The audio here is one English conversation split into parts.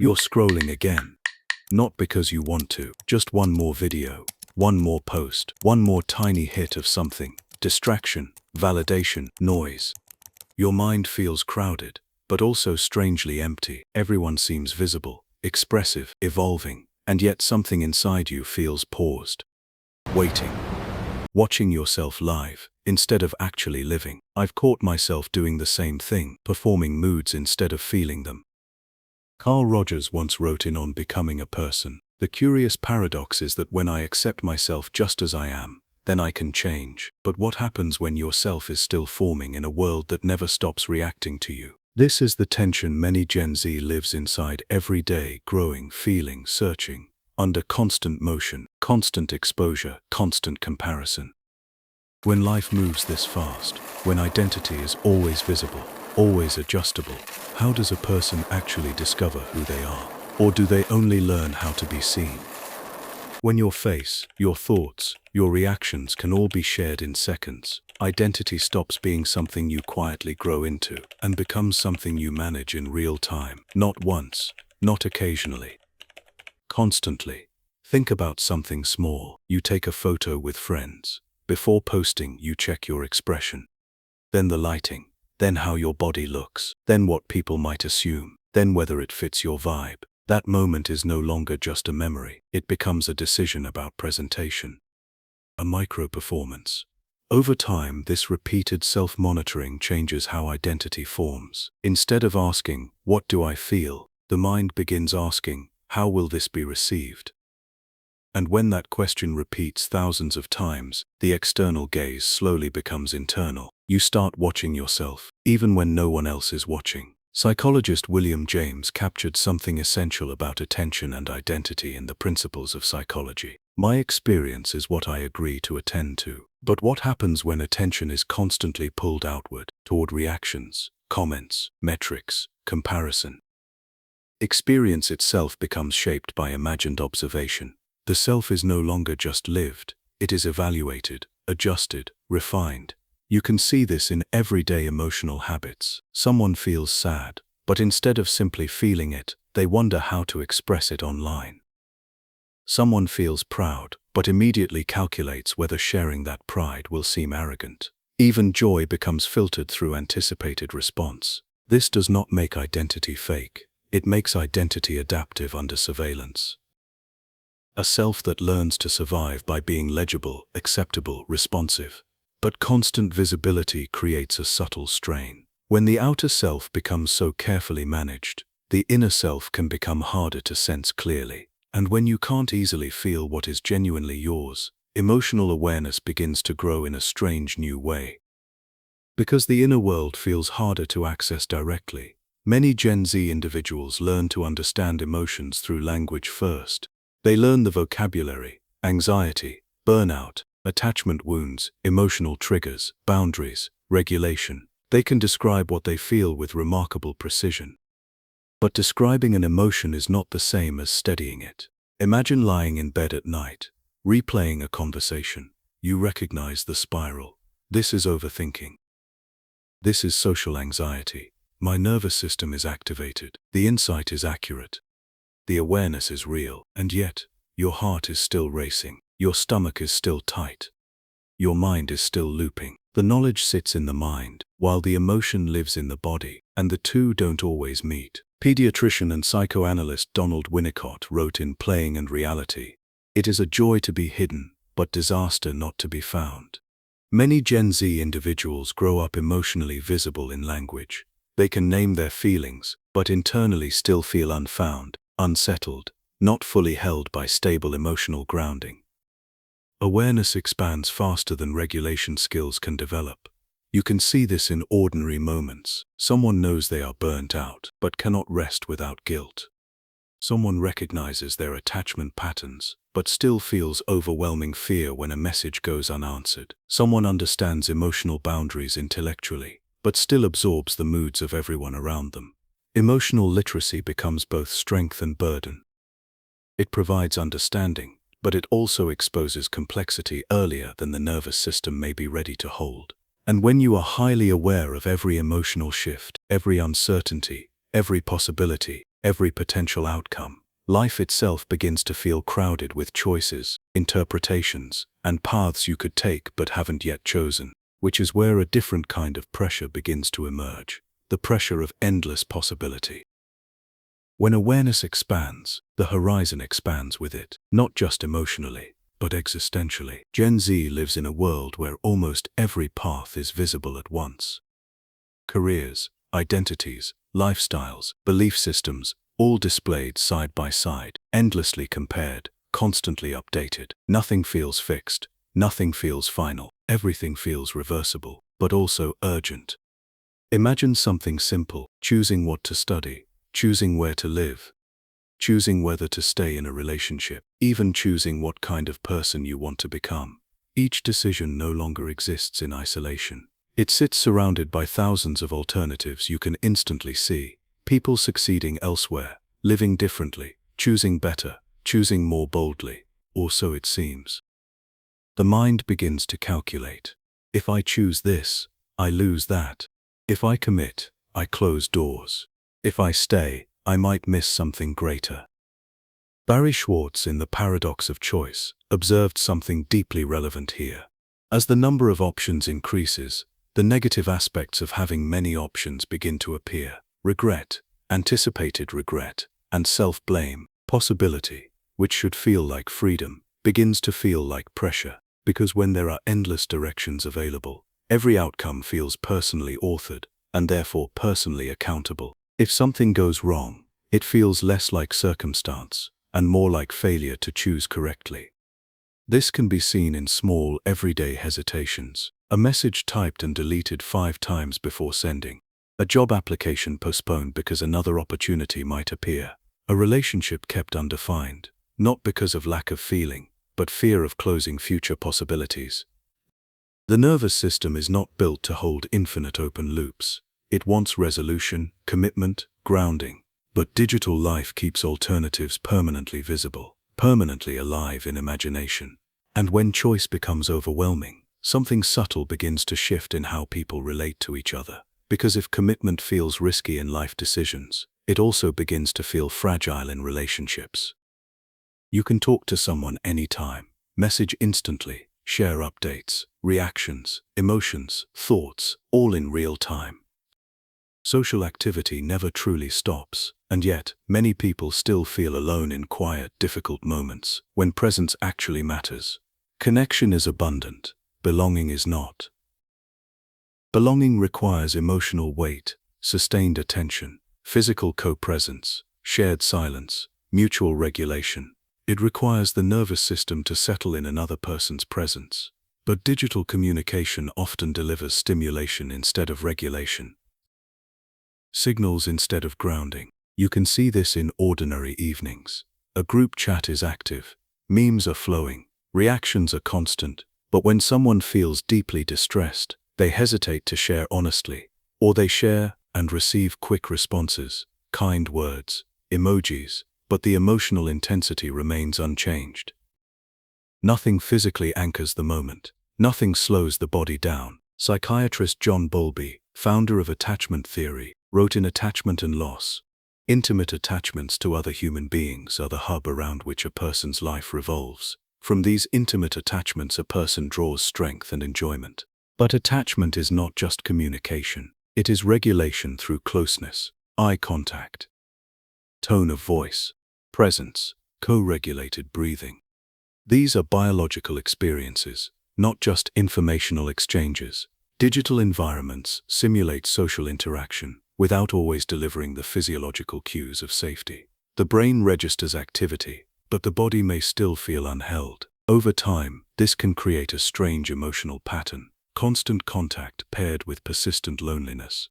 You're scrolling again. Not because you want to, just one more video, one more post, one more tiny hit of something, distraction, validation, noise. Your mind feels crowded, but also strangely empty. Everyone seems visible, expressive, evolving, and yet something inside you feels paused, waiting, watching yourself live, instead of actually living. I've caught myself doing the same thing, performing moods instead of feeling them. Carl Rogers once wrote in On Becoming a Person, "The curious paradox is that when I accept myself just as I am, then I can change. But what happens when yourself is still forming in a world that never stops reacting to you?" This is the tension many Gen Z lives inside every day, growing, feeling, searching, under constant motion, constant exposure, constant comparison. When life moves this fast, when identity is always visible, always adjustable, how does a person actually discover who they are? Or do they only learn how to be seen? When your face, your thoughts, your reactions can all be shared in seconds, identity stops being something you quietly grow into and becomes something you manage in real time. Not once, not occasionally. Constantly. Think about something small. You take a photo with friends. Before posting, you check your expression. Then the lighting. Then how your body looks. Then what people might assume. Then whether it fits your vibe. That moment is no longer just a memory. It becomes a decision about presentation. A micro-performance. Over time, this repeated self-monitoring changes how identity forms. Instead of asking, "What do I feel?" the mind begins asking, "How will this be received?" And when that question repeats thousands of times, the external gaze slowly becomes internal. You start watching yourself, even when no one else is watching. Psychologist William James captured something essential about attention and identity in the Principles of Psychology. My experience is what I agree to attend to. But what happens when attention is constantly pulled outward, toward reactions, comments, metrics, comparison? Experience itself becomes shaped by imagined observation. The self is no longer just lived, it is evaluated, adjusted, refined. You can see this in everyday emotional habits. Someone feels sad, but instead of simply feeling it, they wonder how to express it online. Someone feels proud, but immediately calculates whether sharing that pride will seem arrogant. Even joy becomes filtered through anticipated response. This does not make identity fake. It makes identity adaptive under surveillance. A self that learns to survive by being legible, acceptable, responsive. But constant visibility creates a subtle strain. When the outer self becomes so carefully managed, the inner self can become harder to sense clearly. And when you can't easily feel what is genuinely yours, emotional awareness begins to grow in a strange new way. Because the inner world feels harder to access directly, many Gen Z individuals learn to understand emotions through language first. They learn the vocabulary, anxiety, burnout, attachment wounds, emotional triggers, boundaries, regulation. They can describe what they feel with remarkable precision. But describing an emotion is not the same as studying it. Imagine lying in bed at night, replaying a conversation. You recognize the spiral. This is overthinking. This is social anxiety. My nervous system is activated. The insight is accurate. The awareness is real, and yet, your heart is still racing. Your stomach is still tight. Your mind is still looping. The knowledge sits in the mind, while the emotion lives in the body, and the two don't always meet. Pediatrician and psychoanalyst Donald Winnicott wrote in Playing and Reality, "It is a joy to be hidden, but disaster not to be found." Many Gen Z individuals grow up emotionally visible in language. They can name their feelings, but internally still feel unfound, unsettled, not fully held by stable emotional grounding. Awareness expands faster than regulation skills can develop. You can see this in ordinary moments. Someone knows they are burnt out, but cannot rest without guilt. Someone recognizes their attachment patterns, but still feels overwhelming fear when a message goes unanswered. Someone understands emotional boundaries intellectually, but still absorbs the moods of everyone around them. Emotional literacy becomes both strength and burden. It provides understanding, but it also exposes complexity earlier than the nervous system may be ready to hold. And when you are highly aware of every emotional shift, every uncertainty, every possibility, every potential outcome, life itself begins to feel crowded with choices, interpretations, and paths you could take but haven't yet chosen, which is where a different kind of pressure begins to emerge, the pressure of endless possibility. When awareness expands, the horizon expands with it, not just emotionally, but existentially. Gen Z lives in a world where almost every path is visible at once. Careers, identities, lifestyles, belief systems, all displayed side by side, endlessly compared, constantly updated. Nothing feels fixed, nothing feels final, everything feels reversible, but also urgent. Imagine something simple: choosing what to study, choosing where to live, choosing whether to stay in a relationship, even choosing what kind of person you want to become. Each decision no longer exists in isolation. It sits surrounded by thousands of alternatives you can instantly see. People succeeding elsewhere, living differently, choosing better, choosing more boldly, or so it seems. The mind begins to calculate. If I choose this, I lose that. If I commit, I close doors. If I stay, I might miss something greater. Barry Schwartz, in The Paradox of Choice, observed something deeply relevant here. As the number of options increases, the negative aspects of having many options begin to appear: regret, anticipated regret, and self-blame. Possibility, which should feel like freedom, begins to feel like pressure, because when there are endless directions available, every outcome feels personally authored, and therefore personally accountable. If something goes wrong, it feels less like circumstance, and more like failure to choose correctly. This can be seen in small, everyday hesitations: a message typed and deleted 5 times before sending, a job application postponed because another opportunity might appear, a relationship kept undefined, not because of lack of feeling, but fear of closing future possibilities. The nervous system is not built to hold infinite open loops. It wants resolution, commitment, grounding. But digital life keeps alternatives permanently visible, permanently alive in imagination. And when choice becomes overwhelming, something subtle begins to shift in how people relate to each other. Because if commitment feels risky in life decisions, it also begins to feel fragile in relationships. You can talk to someone anytime, message instantly, share updates, reactions, emotions, thoughts, all in real time. Social activity never truly stops, and yet, many people still feel alone in quiet, difficult moments, when presence actually matters. Connection is abundant, belonging is not. Belonging requires emotional weight, sustained attention, physical co-presence, shared silence, mutual regulation. It requires the nervous system to settle in another person's presence. But digital communication often delivers stimulation instead of regulation. Signals instead of grounding. You can see this in ordinary evenings. A group chat is active, memes are flowing, reactions are constant, but when someone feels deeply distressed, they hesitate to share honestly, or they share and receive quick responses, kind words, emojis, but the emotional intensity remains unchanged. Nothing physically anchors the moment. Nothing slows the body down. Psychiatrist John Bowlby, founder of attachment theory, wrote in Attachment and Loss, "Intimate attachments to other human beings are the hub around which a person's life revolves. From these intimate attachments a person draws strength and enjoyment. But attachment is not just communication. It is regulation through closeness, eye contact, tone of voice, presence, co-regulated breathing. These are biological experiences, not just informational exchanges. Digital environments simulate social interaction without always delivering the physiological cues of safety. The brain registers activity, but the body may still feel unheld. Over time, this can create a strange emotional pattern: constant contact paired with persistent loneliness.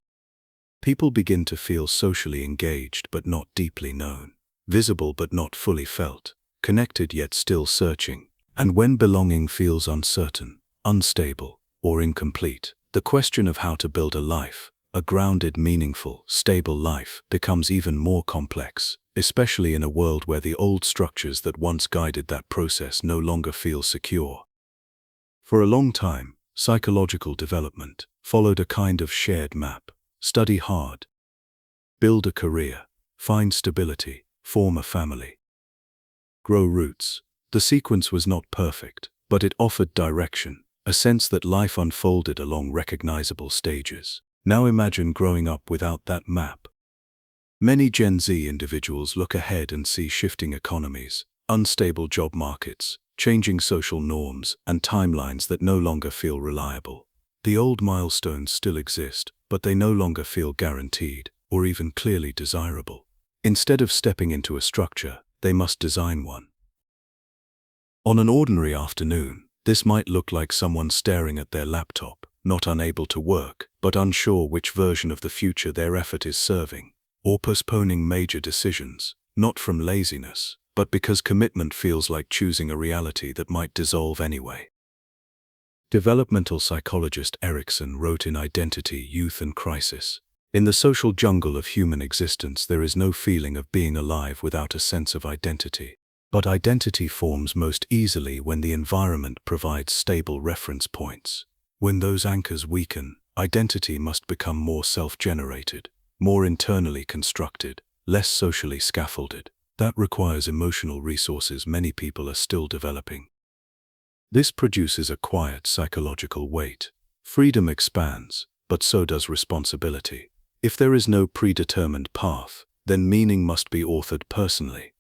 People begin to feel socially engaged but not deeply known, visible but not fully felt, connected yet still searching. And when belonging feels uncertain, unstable, or incomplete, the question of how to build a life, a grounded, meaningful, stable life, becomes even more complex, especially in a world where the old structures that once guided that process no longer feel secure. For a long time, psychological development followed a kind of shared map: study hard, build a career, Find stability, form a family. Grow roots. The sequence was not perfect, but it offered direction, a sense that life unfolded along recognizable stages. Now imagine growing up without that map. Many Gen Z individuals look ahead and see shifting economies, unstable job markets, changing social norms, and timelines that no longer feel reliable. The old milestones still exist, but they no longer feel guaranteed, or even clearly desirable. Instead of stepping into a structure, they must design one. On an ordinary afternoon, this might look like someone staring at their laptop, not unable to work, but unsure which version of the future their effort is serving, or postponing major decisions, not from laziness, but because commitment feels like choosing a reality that might dissolve anyway. Developmental psychologist Erickson wrote in Identity, Youth and Crisis, "In the social jungle of human existence, there is no feeling of being alive without a sense of identity. But identity forms most easily when the environment provides stable reference points. When those anchors weaken, identity must become more self-generated, more internally constructed, less socially scaffolded. That requires emotional resources many people are still developing. This produces a quiet psychological weight. Freedom expands, but so does responsibility. If there is no predetermined path, then meaning must be authored personally.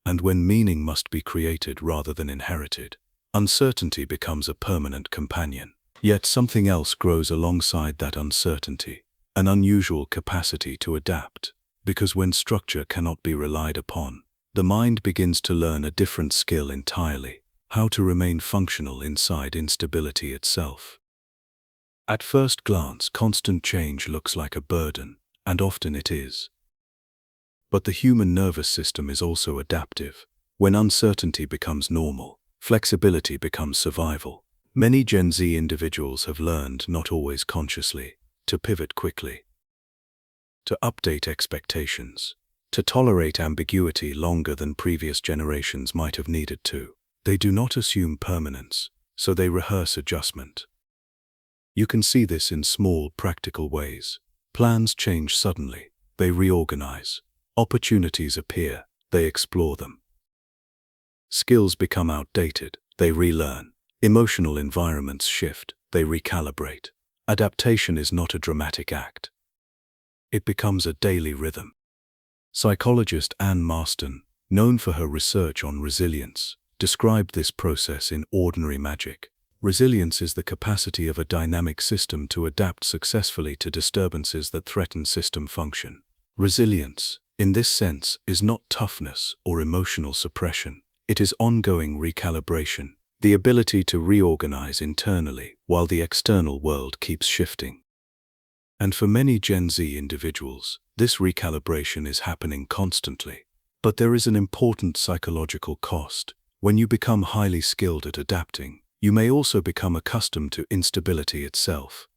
And when meaning must be created rather than inherited, uncertainty becomes a permanent companion. Yet something else grows alongside that uncertainty, an unusual capacity to adapt. Because when structure cannot be relied upon, the mind begins to learn a different skill entirely: how to remain functional inside instability itself. At first glance, constant change looks like a burden, and often it is. But the human nervous system is also adaptive. When uncertainty becomes normal, flexibility becomes survival. Many Gen Z individuals have learned, not always consciously, to pivot quickly, to update expectations, to tolerate ambiguity longer than previous generations might have needed to. They do not assume permanence, so they rehearse adjustment. You can see this in small, practical ways. Plans change suddenly, they reorganize. Opportunities appear, they explore them. Skills become outdated, they relearn. Emotional environments shift, they recalibrate. Adaptation is not a dramatic act. It becomes a daily rhythm. Psychologist Anne Marston, known for her research on resilience, described this process in Ordinary Magic. Resilience is the capacity of a dynamic system to adapt successfully to disturbances that threaten system function. Resilience, in this sense, is not toughness or emotional suppression. It is ongoing recalibration, the ability to reorganize internally while the external world keeps shifting. And for many Gen Z individuals, this recalibration is happening constantly. But there is an important psychological cost. When you become highly skilled at adapting, you may also become accustomed to instability itself.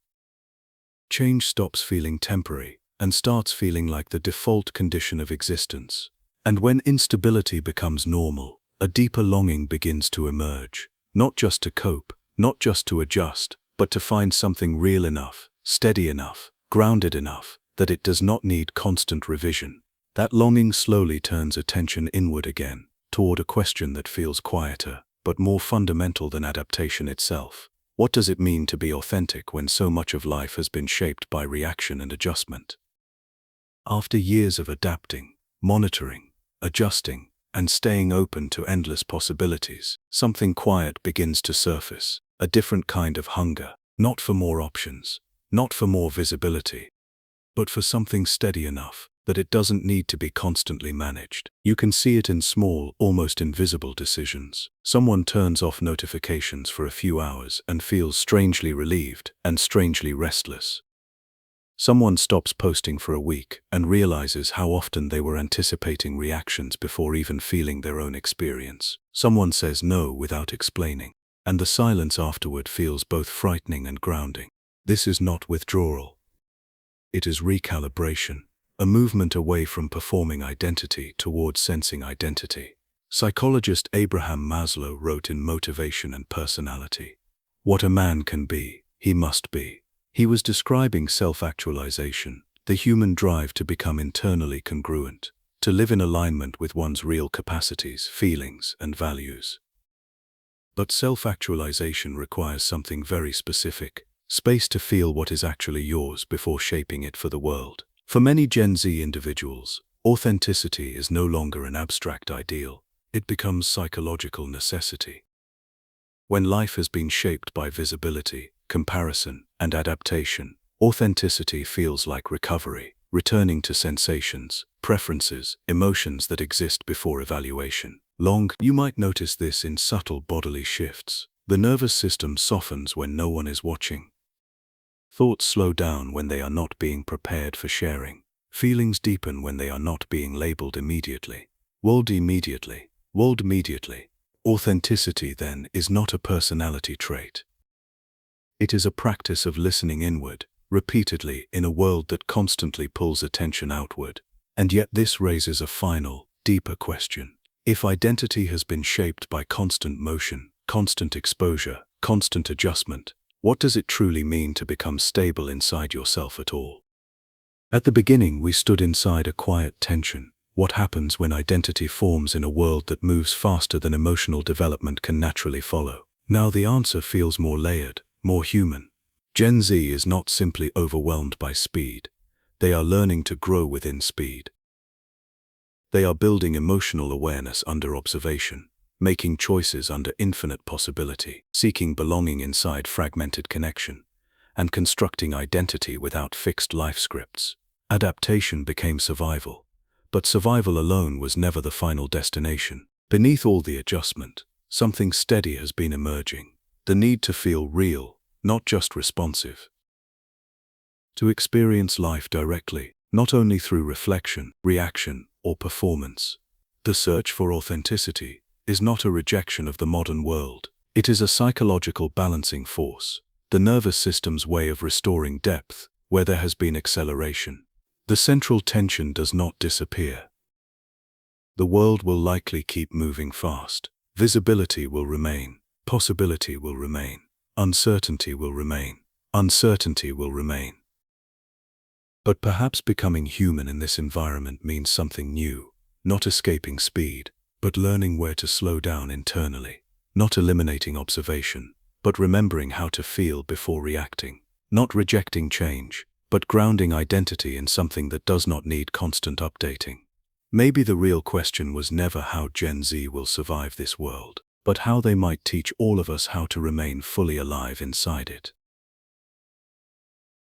Change stops feeling temporary and starts feeling like the default condition of existence. And when instability becomes normal, a deeper longing begins to emerge, not just to cope, not just to adjust, but to find something real enough, steady enough, grounded enough, that it does not need constant revision. That longing slowly turns attention inward again, toward a question that feels quieter, but more fundamental than adaptation itself. What does it mean to be authentic when so much of life has been shaped by reaction and adjustment? After years of adapting, monitoring, adjusting, and staying open to endless possibilities, something quiet begins to surface, a different kind of hunger, not for more options, not for more visibility, but for something steady enough that it doesn't need to be constantly managed. You can see it in small, almost invisible decisions. Someone turns off notifications for a few hours and feels strangely relieved and strangely restless. Someone stops posting for a week and realizes how often they were anticipating reactions before even feeling their own experience. Someone says no without explaining, and the silence afterward feels both frightening and grounding. This is not withdrawal. It is recalibration, a movement away from performing identity towards sensing identity. Psychologist Abraham Maslow wrote in Motivation and Personality, "What a man can be, he must be." He was describing self-actualization, the human drive to become internally congruent, to live in alignment with one's real capacities, feelings, and values. But self-actualization requires something very specific, space to feel what is actually yours before shaping it for the world. For many Gen Z individuals, authenticity is no longer an abstract ideal, it becomes psychological necessity. When life has been shaped by visibility, comparison, and adaptation, authenticity feels like recovery, returning to sensations, preferences, emotions that exist before evaluation. You might notice this in subtle bodily shifts. The nervous system softens when no one is watching. Thoughts slow down when they are not being prepared for sharing. Feelings deepen when they are not being labeled immediately. World immediately. Authenticity, then, is not a personality trait. It is a practice of listening inward, repeatedly, in a world that constantly pulls attention outward. And yet this raises a final, deeper question. If identity has been shaped by constant motion, constant exposure, constant adjustment, what does it truly mean to become stable inside yourself at all? At the beginning, we stood inside a quiet tension. What happens when identity forms in a world that moves faster than emotional development can naturally follow? Now the answer feels more layered, more human. Gen Z is not simply overwhelmed by speed. They are learning to grow within speed. They are building emotional awareness under observation, making choices under infinite possibility, seeking belonging inside fragmented connection, and constructing identity without fixed life scripts. Adaptation became survival, but survival alone was never the final destination. Beneath all the adjustment, something steady has been emerging, the need to feel real, not just responsive. To experience life directly, not only through reflection, reaction, or performance. The search for authenticity is not a rejection of the modern world. It is a psychological balancing force, the nervous system's way of restoring depth where there has been acceleration. The central tension does not disappear. The world will likely keep moving fast. Visibility will remain. Possibility will remain. Uncertainty will remain. Uncertainty will remain. But perhaps becoming human in this environment means something new, not escaping speed, but learning where to slow down internally, not eliminating observation, but remembering how to feel before reacting, not rejecting change, but grounding identity in something that does not need constant updating. Maybe the real question was never how Gen Z will survive this world, but how they might teach all of us how to remain fully alive inside it.